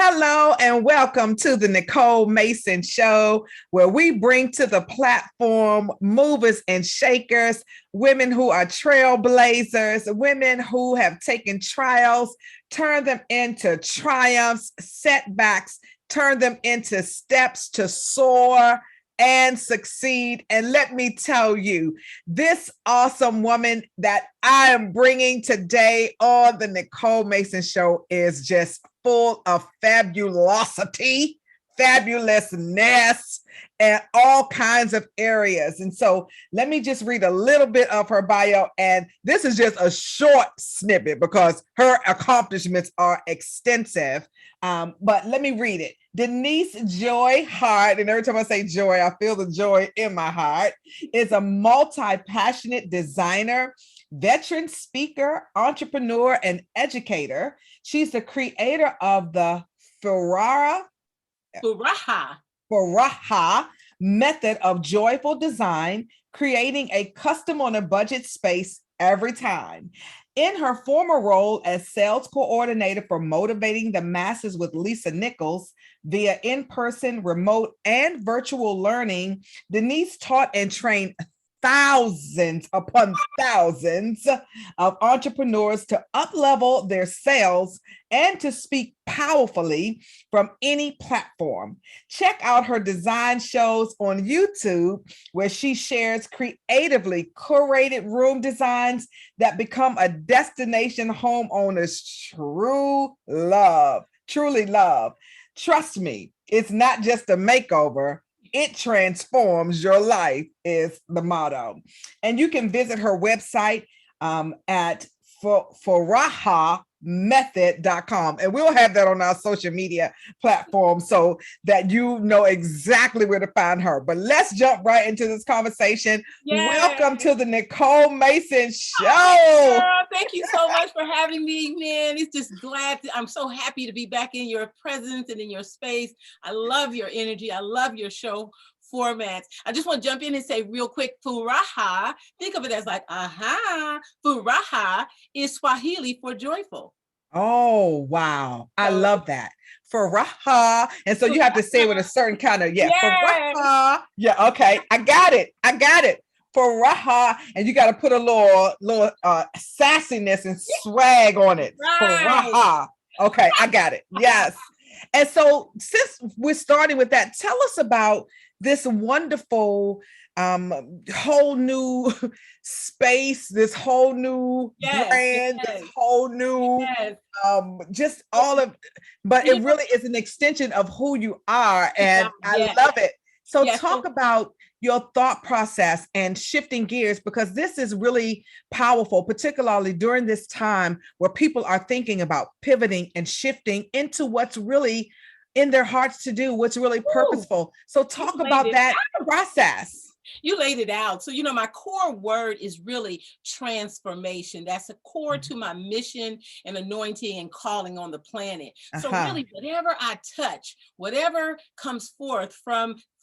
Hello and welcome to the Nicole Mason Show, where we bring to the platform movers and shakers, women who are trailblazers, women who have taken trials, turned them into triumphs, setbacks, turned them into steps to soar and succeed. And let me tell you, this awesome woman that I am bringing today on the Nicole Mason Show is just full of fabulosity, fabulousness, and all kinds of areas. And so let me just read a little bit of her bio. And this is just a short snippet because her accomplishments are extensive. But let me read it. Denise Joy Hart, and every time I say joy, I feel the joy in my heart, is a multi-passionate designer, veteran speaker, entrepreneur, and educator. She's the creator of the Furaha method of joyful design, creating a custom on a budget space every time. In her former role as sales coordinator for Motivating the Masses with Lisa Nichols via in-person, remote, and virtual learning, Denise taught and trained thousands upon thousands of entrepreneurs to up-level their sales and to speak powerfully from any platform. Check out her design shows on YouTube, where she shares creatively curated room designs that become a destination homeowners truly love. Trust me, it's not just a makeover. It transforms your life is the motto. And you can visit her website at furahamethod.com. And we'll have that on our social media platform so that you know exactly where to find her. But let's jump right into this conversation. Yay. Welcome to the Nicole Mason Show. Oh, girl, thank you so much for having me, man. It's just I'm so happy to be back in your presence and in your space. I love your energy. I love your show formats. I just want to jump in and say real quick, furaha, think of it as like, aha, furaha is Swahili for joyful. Oh, wow. I love that. Furaha. And so you have to say it with a certain kind of, furaha. Yeah, okay. I got it. Furaha. And you got to put a little sassiness and swag on it. Right. Furaha. Okay, I got it. Yes. And so since we're starting with that, tell us about this wonderful whole new space, this whole new brand, this whole new just all of, but it really is an extension of who you are, and I love it. So talk about your thought process and shifting gears, because this is really powerful, particularly during this time where people are thinking about pivoting and shifting into what's really in their hearts to do, what's really purposeful. So talk about that process. You laid it out. So, my core word is really transformation. That's a core to my mission and anointing and calling on the planet. So really, whatever I touch, whatever comes forth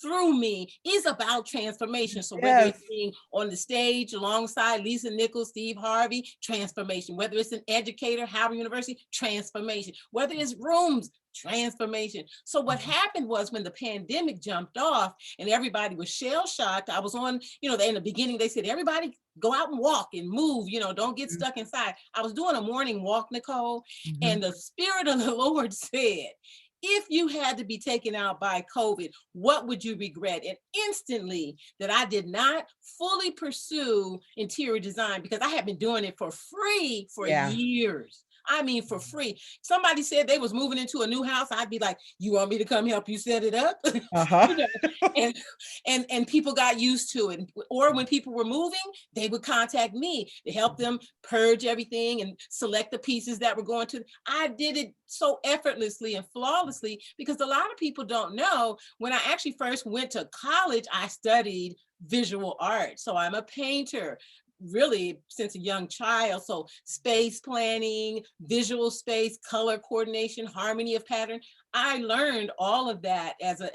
through me is about transformation. So whether it's being on the stage alongside Lisa Nichols, Steve Harvey, transformation. Whether it's an educator, Howard University, transformation. Whether it's rooms, transformation. So what happened was, when the pandemic jumped off and everybody was shell-shocked, I was on, in the beginning, they said, everybody go out and walk and move, don't get stuck inside. I was doing a morning walk, Nicole, and the Spirit of the Lord said, if you had to be taken out by COVID, what would you regret? And instantly that I did not fully pursue interior design, because I had been doing it for free for years. I mean, for free. Somebody said they was moving into a new house. I'd be like, you want me to come help you set it up? And people got used to it. Or when people were moving, they would contact me to help them purge everything and select the pieces that were going to. I did it so effortlessly and flawlessly, because a lot of people don't know, when I actually first went to college, I studied visual art. So I'm a painter, really since a young child. So space planning, visual space, color coordination, harmony of pattern. I learned all of that as a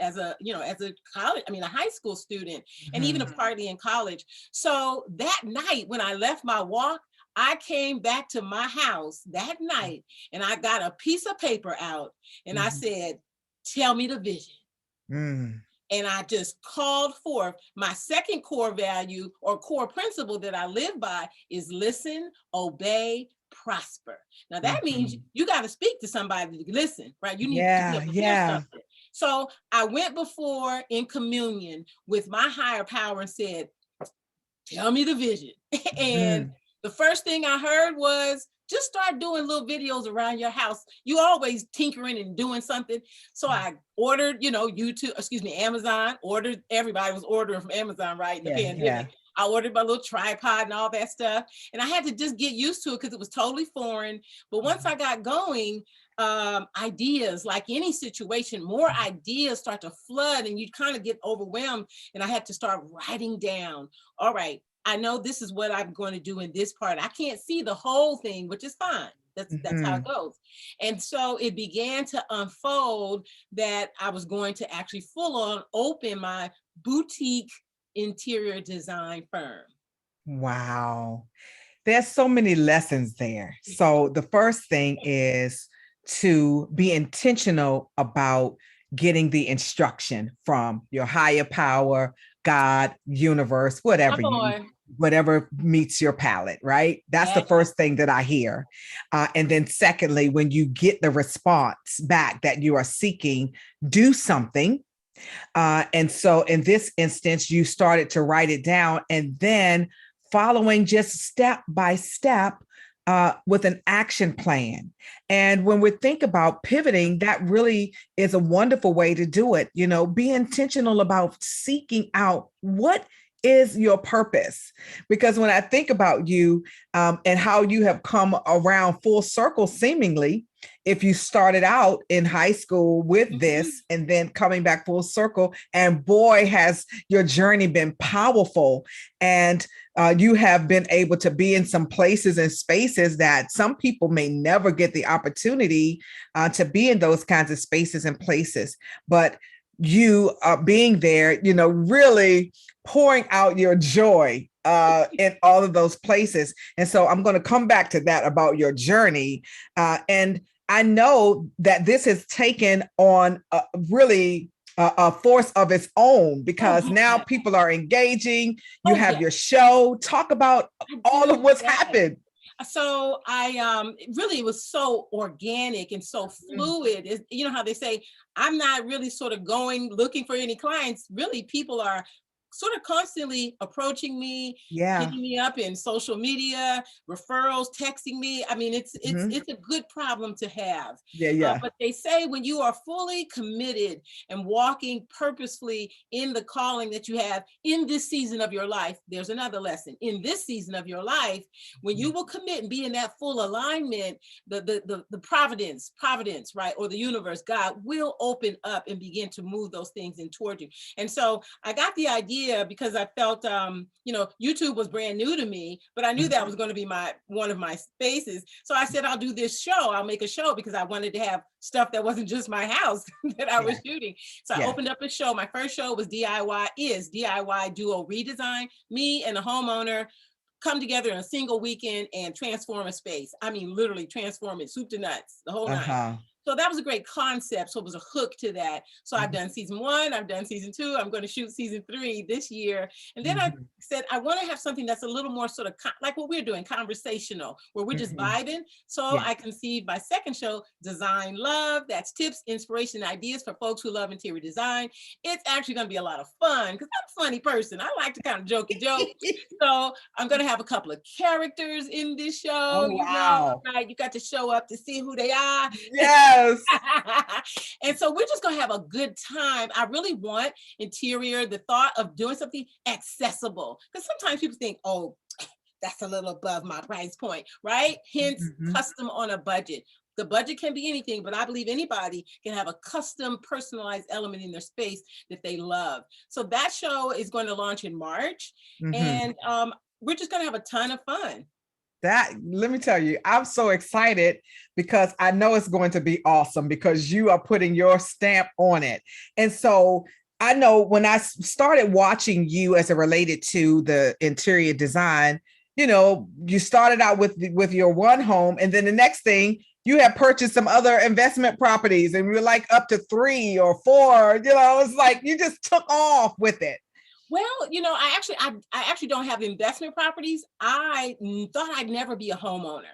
college, a high school student, and even partly in college. So that night when I left my walk, I came back to my house that night and I got a piece of paper out and I said, tell me the vision. And I just called forth my second core value or core principle that I live by is listen, obey, prosper. Now that means you got to speak to somebody to listen, right? You need to be able to hear something. So I went before in communion with my higher power and said, tell me the vision. And the first thing I heard was, just start doing little videos around your house. You always tinkering and doing something. So I ordered, Amazon, everybody was ordering from Amazon, right? In the pandemic. I ordered my little tripod and all that stuff. And I had to just get used to it because it was totally foreign. But once I got going, ideas, like any situation, more ideas start to flood and you kind of get overwhelmed. And I had to start writing down, all right, I know this is what I'm going to do in this part. I can't see the whole thing, which is fine. That's how it goes. And so it began to unfold that I was going to actually full on open my boutique interior design firm. Wow. There's so many lessons there. So the first thing is to be intentional about getting the instruction from your higher power, God, universe, whatever meets your palate, right? That's the first thing that I hear. And then secondly, when you get the response back that you are seeking, do something. And so in this instance, you started to write it down and then following just step by step with an action plan. And when we think about pivoting, that really is a wonderful way to do it. Be intentional about seeking out what is your purpose. Because when I think about you and how you have come around full circle, seemingly, if you started out in high school with this and then coming back full circle, and boy, has your journey been powerful. And you have been able to be in some places and spaces that some people may never get the opportunity to be in those kinds of spaces and places. But you being there, really pouring out your joy in all of those places. And so I'm going to come back to that about your journey. And I know that this has taken on a force of its own, because now people are engaging. You have your show. Talk about all of what's happened. So it was so organic and so fluid. You know how they say, I'm not really sort of looking for any clients. Really, people are sort of constantly approaching me, hitting me up in social media, referrals, texting me. I mean, it's a good problem to have. But they say when you are fully committed and walking purposefully in the calling that you have in this season of your life, there's another lesson. In this season of your life, when you will commit and be in that full alignment, the providence, right, or the universe, God will open up and begin to move those things in toward you. And so I got the idea because I felt, YouTube was brand new to me, but I knew that was going to be one of my spaces. So I said, I'll do this show. I'll make a show because I wanted to have stuff that wasn't just my house that I was shooting. So I opened up a show. My first show was DIY duo redesign. Me and a homeowner come together in a single weekend and transform a space. I mean, literally transform it, soup to nuts, the whole nine. So that was a great concept. So it was a hook to that. So I've done season 1, I've done season 2. I'm going to shoot season 3 this year. And then I said, I want to have something that's a little more sort of like what we're doing, conversational, where we're just vibing. So I conceived my second show, Design Love. That's tips, inspiration, ideas for folks who love interior design. It's actually going to be a lot of fun because I'm a funny person. I like to kind of joke. So I'm going to have a couple of characters in this show. Oh, wow. Right? You got to show up to see who they are. Yes. And so we're just going to have a good time. I really want interior, the thought of doing something accessible. Because sometimes people think, oh, that's a little above my price point, right? Hence, custom on a budget. The budget can be anything, but I believe anybody can have a custom personalized element in their space that they love. So that show is going to launch in March. And we're just going to have a ton of fun. Let me tell you, I'm so excited because I know it's going to be awesome because you are putting your stamp on it. And so I know when I started watching you as it related to the interior design, you started out with your one home, and then the next thing you have purchased some other investment properties, and you're like up to 3 or 4, it's like you just took off with it. Well, I actually don't have investment properties. I thought I'd never be a homeowner.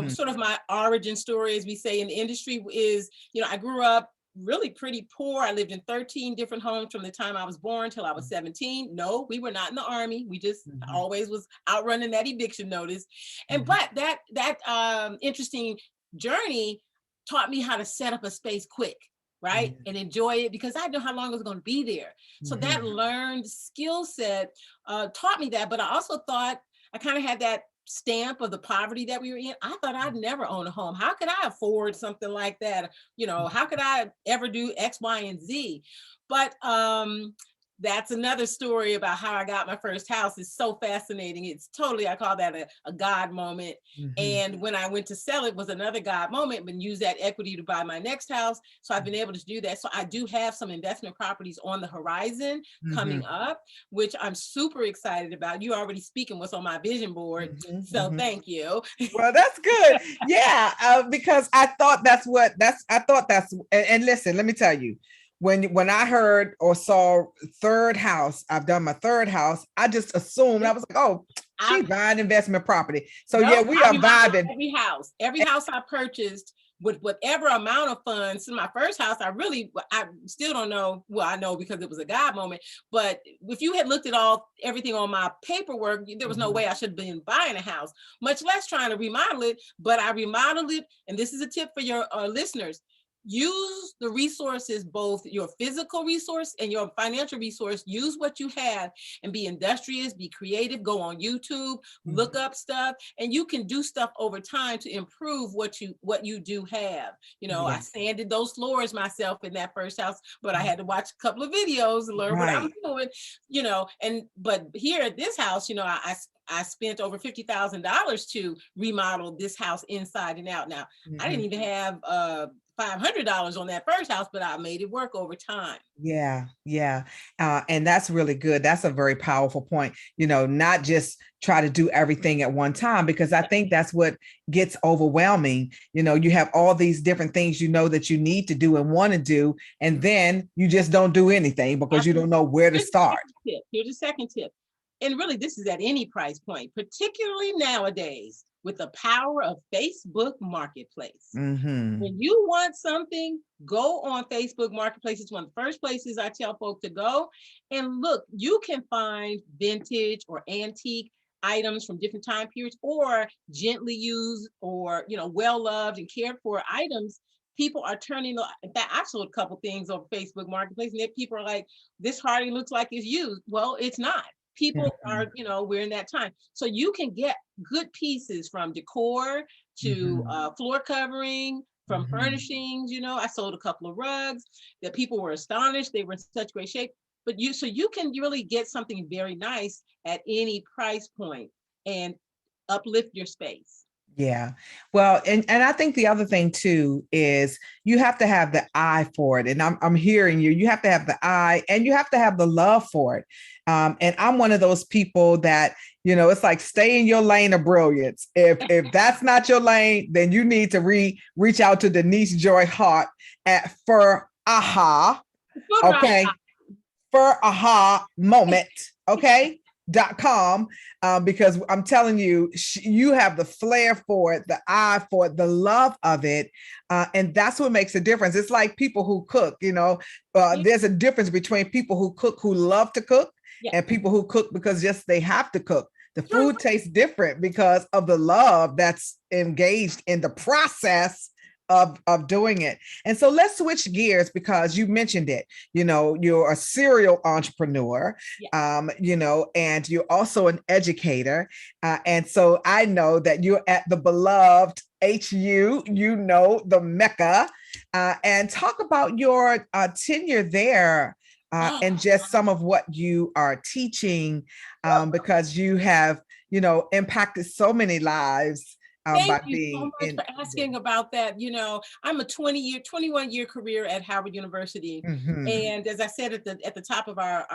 Sort of my origin story, as we say in the industry, is, I grew up really pretty poor. I lived in 13 different homes from the time I was born till I was 17. No, we were not in the Army. We just always was outrunning that eviction notice. And but that interesting journey taught me how to set up a space quick, right? And enjoy it, because I know how long it was going to be there. So that learned skill set taught me that. But I also thought I kind of had that stamp of the poverty that we were in. I thought I'd never own a home. How could I afford something like that? How could I ever do X, Y, and Z? But that's another story about how I got my first house. It's so fascinating. It's totally, I call that a God moment. And when I went to sell it was another God moment, but use that equity to buy my next house. So I've been able to do that. So I do have some investment properties on the horizon coming up, which I'm super excited about. You already speaking what's on my vision board. So thank you. Well, that's good. Yeah, because I thought and listen, let me tell you, when I heard or saw third house, I've done my third house, I just assumed, I was like, oh, she's buying investment property. So yeah, we are vibing. Every house I purchased with whatever amount of funds. In my first house, I still don't know. Well, I know because it was a God moment, but if you had looked at everything on my paperwork, there was no way I should have been buying a house, much less trying to remodel it. But I remodeled it. And this is a tip for your listeners. Use the resources, both your physical resource and your financial resource. Use what you have and be industrious, be creative, go on YouTube, look up stuff, and you can do stuff over time to improve what you do have. I sanded those floors myself in that first house, but I had to watch a couple of videos and learn what I was doing, but here at this house, I spent over $50,000 to remodel this house inside and out. Now, I didn't even have $500 on that first house, but I made it work over time. Yeah. And that's really good. That's a very powerful point, not just try to do everything at one time, because I think that's what gets overwhelming. You have all these different things, that you need to do and want to do, and then you just don't do anything because you don't know where to start. Here's a second tip. And really, this is at any price point, particularly nowadays with the power of Facebook Marketplace. When you want something, go on Facebook Marketplace. It's one of the first places I tell folks to go. And look, you can find vintage or antique items from different time periods, or gently used or, well-loved and cared for items. People are turning, in fact, I sold a couple things over Facebook Marketplace, and people are like, this hardly looks like it's used. Well, it's not. People are, we're in that time. So you can get good pieces from decor to floor covering, from furnishings. I sold a couple of rugs that people were astonished. They were in such great shape. But so you can really get something very nice at any price point and uplift your space. Yeah. Well, and I think the other thing too is you have to have the eye for it. And I'm hearing you. You have to have the eye and you have to have the love for it. And I'm one of those people that, it's like stay in your lane of brilliance. If that's not your lane, then you need to reach out to Denise Joy Hart at For Aha. Okay. For Aha Moment. Okay. .com, because I'm telling you, you have the flair for it, the eye for it, the love of it, and that's what makes a difference. It's like people who cook, there's a difference between people who cook who love to cook and people who cook because just they have to cook. The food tastes different because of the love that's engaged in the process of doing it. And so let's switch gears, because you mentioned it, you're a serial entrepreneur, and you're also an educator. And so I know that you're at the beloved HU, the Mecca, and talk about your tenure there and just some of what you are teaching, because you have, impacted so many lives Thank by you so being much in. for asking about that. You know, I'm a 21-year career at Howard University. And as I said at the top of our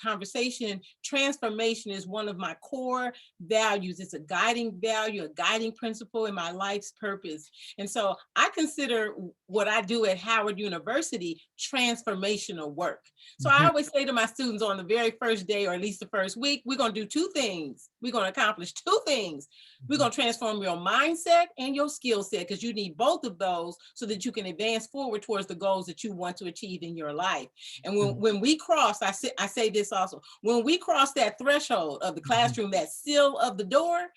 conversation, transformation is one of my core values. It's a guiding value, a guiding principle in my life's purpose. And so I consider what I do at Howard University transformational work. So I always say to my students on the very first day, or at least the first week, we're going to do two things. We're going to accomplish two things. We're going to transform your mindset and your skill set, because you need both of those so that you can advance forward towards the goals that you want to achieve in your life. And when we cross, I say this also, when we cross that threshold of the classroom, that seal of the door,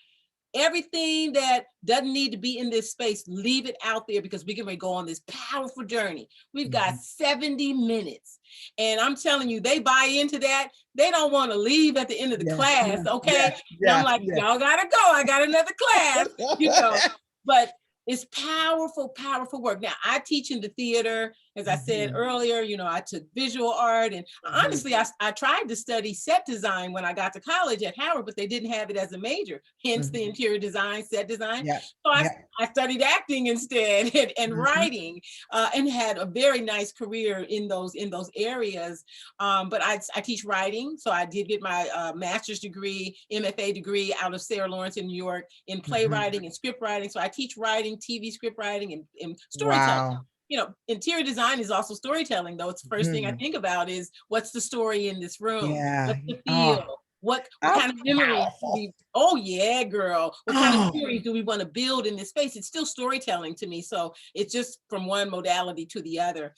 everything that doesn't need to be in this space, leave it out there, because we can go on this powerful journey. We've got 70 minutes. And I'm telling you, they buy into that. They don't want to leave at the end of the class, okay? And I'm like, y'all gotta go. I got another class, you know. But it's powerful, powerful work. Now, I teach in the theater. As I said earlier, you know, I took visual art, and honestly, I tried to study set design when I got to college at Howard, but they didn't have it as a major, hence the interior design, set design. So I studied acting instead, and writing, and had a very nice career in those areas. But I teach writing. So I did get my master's degree, MFA degree out of Sarah Lawrence in New York in playwriting and script writing. So I teach writing, TV script writing, and storytelling. You know, interior design is also storytelling, though. It's the first thing I think about is, what's the story in this room? What's the feel? What kind of memories do we, oh yeah, girl, what kind of memories do we want to build in this space? It's still storytelling to me. So it's just from one modality to the other.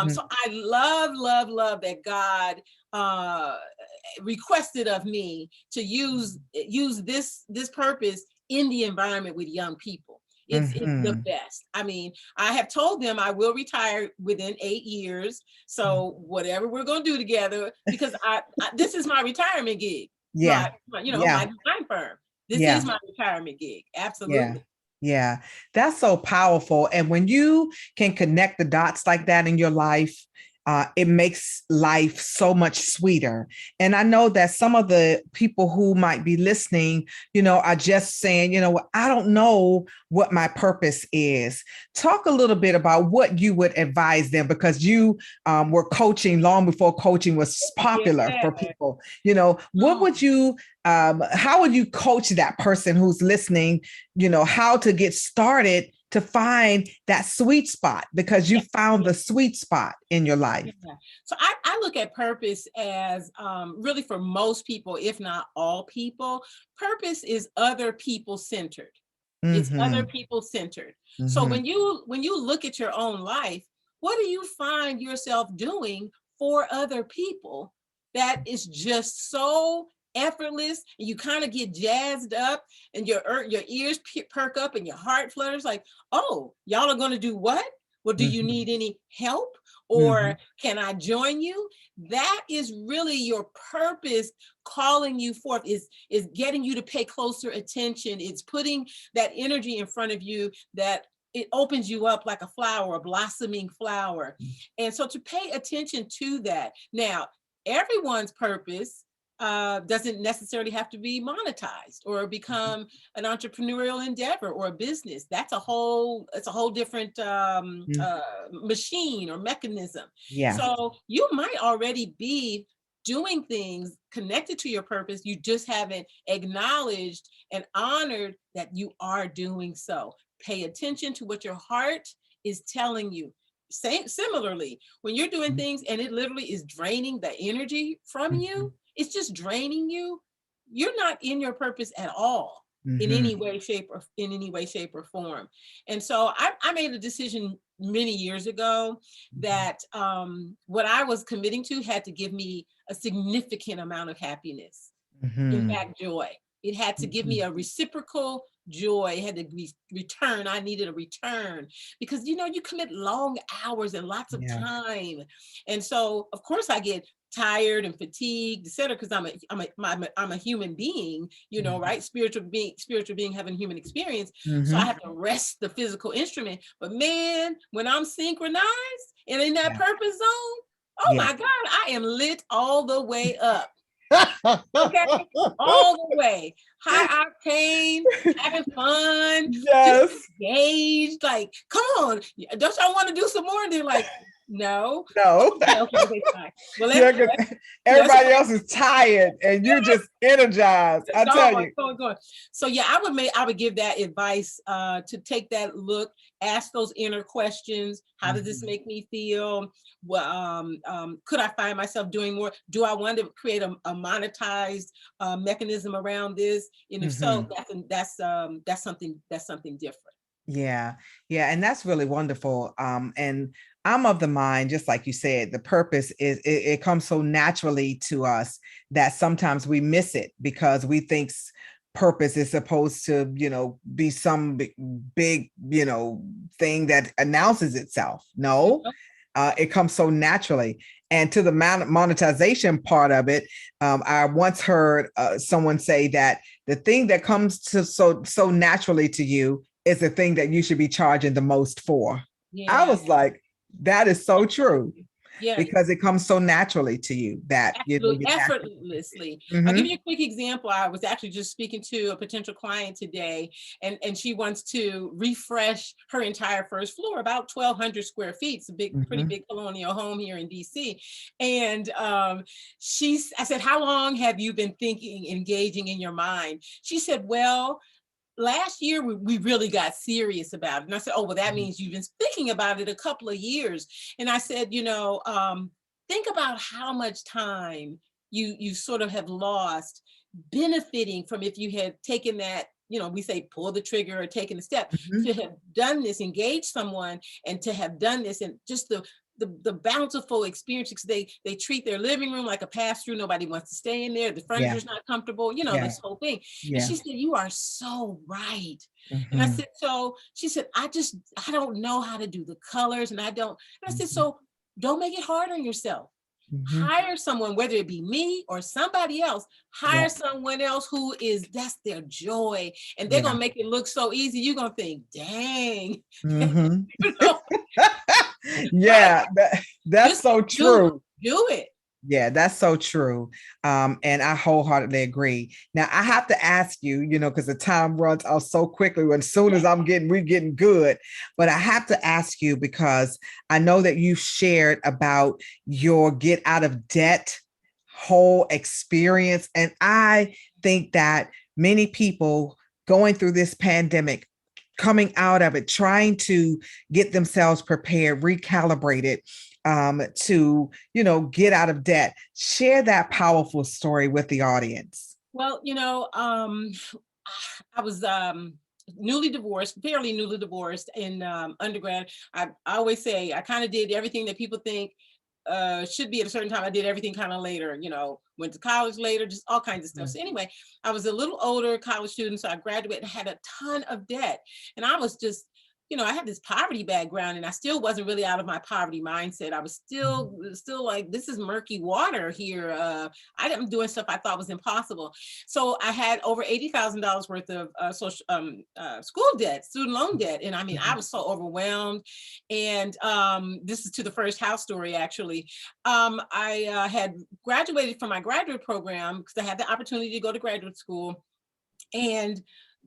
So I love that God requested of me to use this purpose in the environment with young people. It's the best. I mean, I have told them I will retire within 8 years. So whatever we're going to do together, because I this is my retirement gig. My design firm. This is my retirement gig. Absolutely. Yeah, that's so powerful. And when you can connect the dots like that in your life, it makes life so much sweeter. And I know that some of the people who might be listening, you know, are just saying, you know, I don't know what my purpose is. Talk a little bit about what you would advise them, because you were coaching long before coaching was popular for people. You know, what would you, how would you coach that person who's listening, you know, how to get started to find that sweet spot, because you found the sweet spot in your life? So I look at purpose as really, for most people, if not all people, purpose is other people centered. It's other people centered. So when you look at your own life, what do you find yourself doing for other people that is just so effortless, and you kind of get jazzed up, and your ears perk up and your heart flutters, like, oh, y'all are going to do what? Well, do you need any help, or can I join you? That is really your purpose calling you forth, is getting you to pay closer attention. It's putting that energy in front of you that it opens you up like a flower, a blossoming flower. And so to pay attention to that. Now, everyone's purpose doesn't necessarily have to be monetized or become an entrepreneurial endeavor or a business. It's a whole different machine or mechanism. So you might already be doing things connected to your purpose. You just haven't acknowledged and honored that you are doing so. Pay attention to what your heart is telling you. Similarly, when you're doing things and it literally is draining the energy from you, it's just draining you, you're not in your purpose at all, in any way, shape, or form. And so I made a decision many years ago that what I was committing to had to give me a significant amount of happiness. In fact, joy. It had to give me a reciprocal joy. It had to be return. I needed a return, because, you know, you commit long hours and lots of time. And so, of course, I get tired and fatigued, etc., because I'm a human being, you know, right? Spiritual being having human experience. So I have to rest the physical instrument. But man, when I'm synchronized and in that purpose zone, oh my God, I am lit all the way up. Okay, all the way. High octane, having fun, Yes. just engaged. Like, come on, don't y'all want to do some more? And they're like, no. No. Okay, fine. Well, Everybody else is tired and you're just energized. I tell you. Going. So yeah, I would give that advice to take that look, ask those inner questions. How does this make me feel? Well, could I find myself doing more? Do I want to create a monetized mechanism around this? And if so, that's something different. Yeah. And that's really wonderful. And I'm of the mind, just like you said, the purpose is it comes so naturally to us that sometimes we miss it because we think purpose is supposed to, be some big, thing that announces itself. No, it comes so naturally. And to the monetization part of it, I once heard someone say that the thing that comes to so naturally to you is the thing that you should be charging the most for. Yeah. I was like, that is so true. Yeah, because it comes so naturally to you that effortlessly. I'll give you a quick example. I was actually just speaking to a potential client today, and she wants to refresh her entire first floor, about 1,200 square feet. It's a pretty big colonial home here in DC. And I said, how long have you been engaging in your mind? She said, well, last year we really got serious about it. And I said, oh, well, that means you've been thinking about it a couple of years. And I said, think about how much time you sort of have lost benefiting from if you had taken that, we say pull the trigger or taken a step to have done this, engage someone and to have done this, and just the bountiful experiences. They treat their living room like a pass-through. Nobody wants to stay in there. The furniture's not comfortable, this whole thing. And she said, you are so right. And I said, she said, I don't know how to do the colors, and I said, so don't make it hard on yourself. Hire someone, whether it be me or somebody else, hire someone else that's their joy, and they're gonna make it look so easy. You're gonna think, dang. Yeah, that's just so true. Do it. Yeah, that's so true. And I wholeheartedly agree. Now I have to ask you, because the time runs out so quickly as soon as we're getting good, but I have to ask you because I know that you shared about your get out of debt whole experience. And I think that many people going through this pandemic, coming out of it, trying to get themselves prepared, recalibrated, to, get out of debt. Share that powerful story with the audience. Well, I was fairly newly divorced in undergrad. I always say I kind of did everything that people think should be at a certain time. I did everything kind of later, went to college later, just all kinds of stuff. So anyway, I was a little older college student, so I graduated and had a ton of debt. And I was just, I had this poverty background, and I still wasn't really out of my poverty mindset. I was still like, this is murky water here. I'm doing stuff I thought was impossible. So I had over $80,000 worth of school debt, student loan debt. And I mean, I was so overwhelmed. And this is to the first house story, actually. I had graduated from my graduate program because I had the opportunity to go to graduate school. And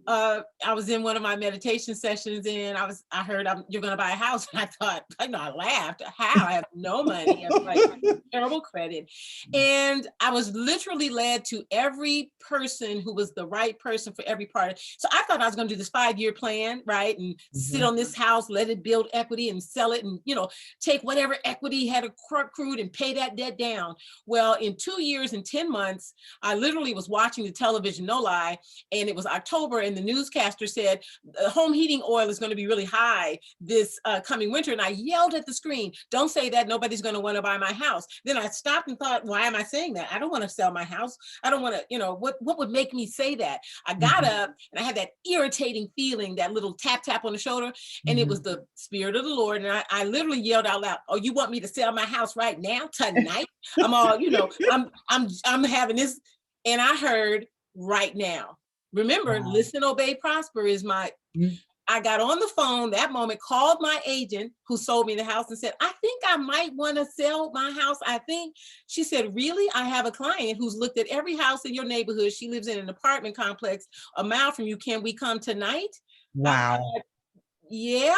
I was in one of my meditation sessions, and I heard you're going to buy a house. And I thought, I laughed. How? I have no money. I have like terrible credit. And I was literally led to every person who was the right person for every part. So I thought I was going to do this 5-year plan, right? And sit on this house, let it build equity and sell it, and, take whatever equity had accrued and pay that debt down. Well, in 2 years and 10 months, I literally was watching the television, no lie. And it was October, and the newscaster said home heating oil is going to be really high this coming winter. And I yelled at the screen, don't say that, nobody's going to want to buy my house. Then I stopped and thought, why am I saying that? I don't want to sell my house. I don't want to, what would make me say that? I got up, and I had that irritating feeling, that little tap on the shoulder. And it was the Spirit of the Lord. And I literally yelled out loud, oh, you want me to sell my house right now, tonight? I'm all, I'm having this. And I heard, right now. Remember, listen, obey, prosper is my, I got on the phone that moment, called my agent who sold me the house and said, I think I might want to sell my house. I think. She said, really? I have a client who's looked at every house in your neighborhood. She lives in an apartment complex a mile from you. Can we come tonight? Wow. Yeah.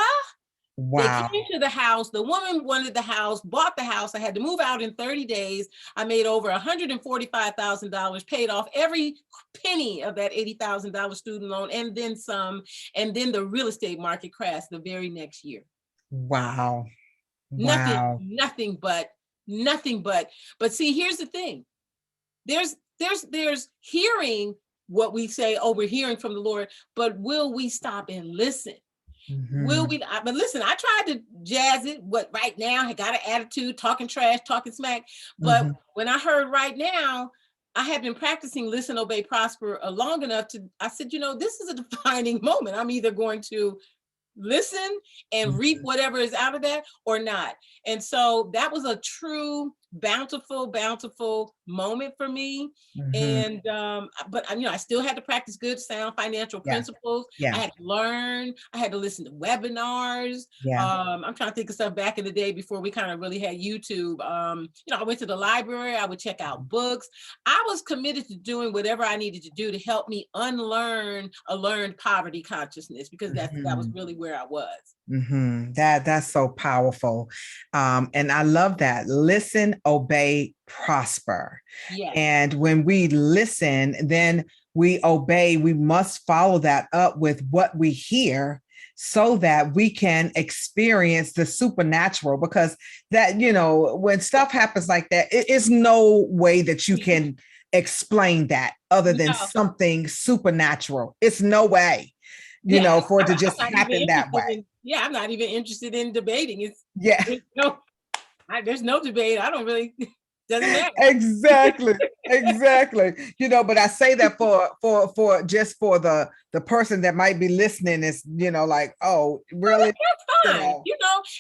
They Wow. came to the house. The woman wanted the house, bought the house. I had to move out in 30 days. I made over $145,000, paid off every penny of that $80,000 student loan, and then some. And then the real estate market crashed the very next year. Wow. Nothing, Wow. nothing but. But see, here's the thing. There's hearing what we say, oh, we're hearing from the Lord, but will we stop and listen? Will we? But listen, I tried to jazz it. What right now? I got an attitude, talking trash, talking smack. But when I heard right now, I had been practicing listen, obey, prosper long enough to. I said, this is a defining moment. I'm either going to listen and reap whatever is out of that or not. And so that was a true bountiful moment for me. And but I still had to practice good sound financial principles. I had to learn, I had to listen to webinars. I'm trying to think of stuff back in the day before we kind of really had YouTube. I went to the library, I would check out books. I was committed to doing whatever I needed to do to help me unlearn a learned poverty consciousness, because that was really where I was. That's so powerful. And I love that. Listen, obey, prosper. Yes. And when we listen, then we obey. We must follow that up with what we hear so that we can experience the supernatural, because that, when stuff happens like that, it is no way that you can explain that other than something supernatural. It's no way. For it to just happen that way. I'm not even interested in debating. There's no debate. I don't really, doesn't matter. Exactly. But I say that for just for the person that might be listening is, like, oh, really? That's fine,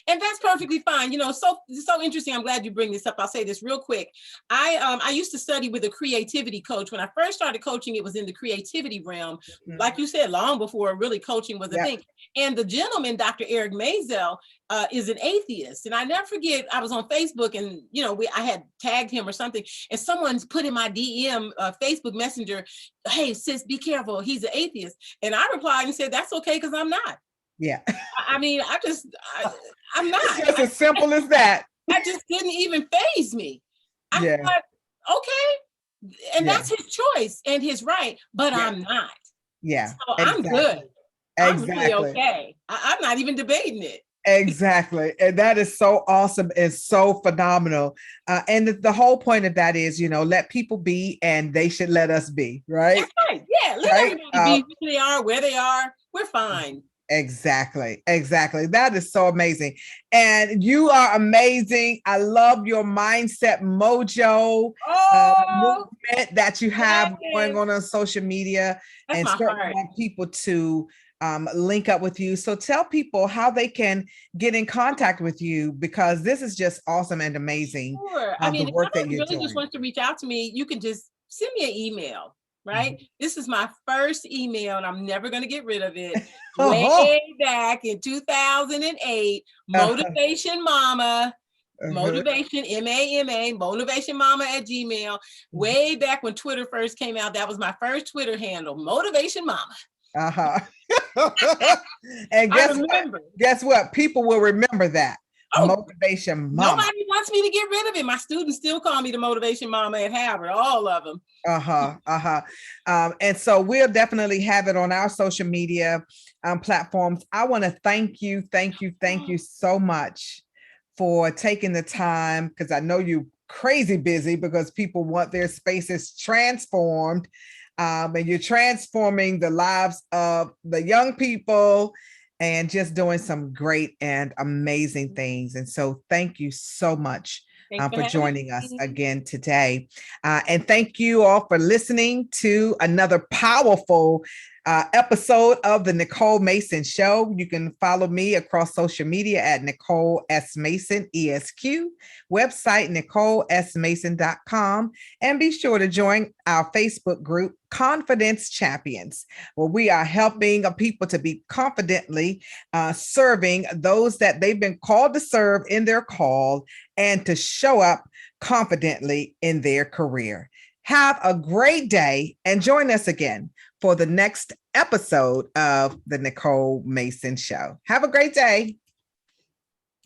and that's perfectly fine. So interesting. I'm glad you bring this up. I'll say this real quick. I used to study with a creativity coach. When I first started coaching, it was in the creativity realm, like you said, long before really coaching was a thing. And the gentleman, Dr. Eric Mazel, is an atheist. And I never forget, I was on Facebook and, I had tagged him or something, and someone's put in my DM, Facebook Messenger, hey, sis, be careful. He's an atheist. And I replied and said, that's okay, because I'm not. Yeah. I'm not. It's just as simple as that. That just didn't even faze me. I thought, okay. And that's his choice and his right, but I'm not. Yeah. So I'm good. I'm really okay. I'm not even debating it. Exactly. And that is so awesome. It's so phenomenal. And the whole point of that is, let people be, and they should let us be, right? That's right. Yeah. Let everybody be who they are, where they are. We're fine. Exactly. That is so amazing. And you are amazing. I love your mindset mojo movement that you have going on social media. That's and certainly want people to link up with you. So tell people how they can get in contact with you, because this is just awesome and amazing. Sure. The work that you're doing. Just wants to reach out to me, you can just send me an email. Right? This is my first email, and I'm never going to get rid of it. Way back in 2008, Motivation Mama, Motivation, MAMA, Motivation Mama at Gmail. Way back when Twitter first came out, that was my first Twitter handle, Motivation Mama. And guess what? People will remember that. Motivation Mama. Nobody wants me to get rid of it. My students still call me the Motivation Mama at Harvard, all of them. And so we'll definitely have it on our social media platforms. I want to thank you so much for taking the time, because I know you're crazy busy, because people want their spaces transformed. And you're transforming the lives of the young people and just doing some great and amazing things. And so thank you so much for joining us again today. And thank you all for listening to another powerful episode of the Nicole Mason Show. You can follow me across social media at Nicole S. Mason, ESQ, website NicoleSMason.com, and be sure to join our Facebook group, Confidence Champions, where we are helping people to be confidently serving those that they've been called to serve in their call and to show up confidently in their career. Have a great day and join us again for the next episode of the Nicole Mason Show. Have a great day.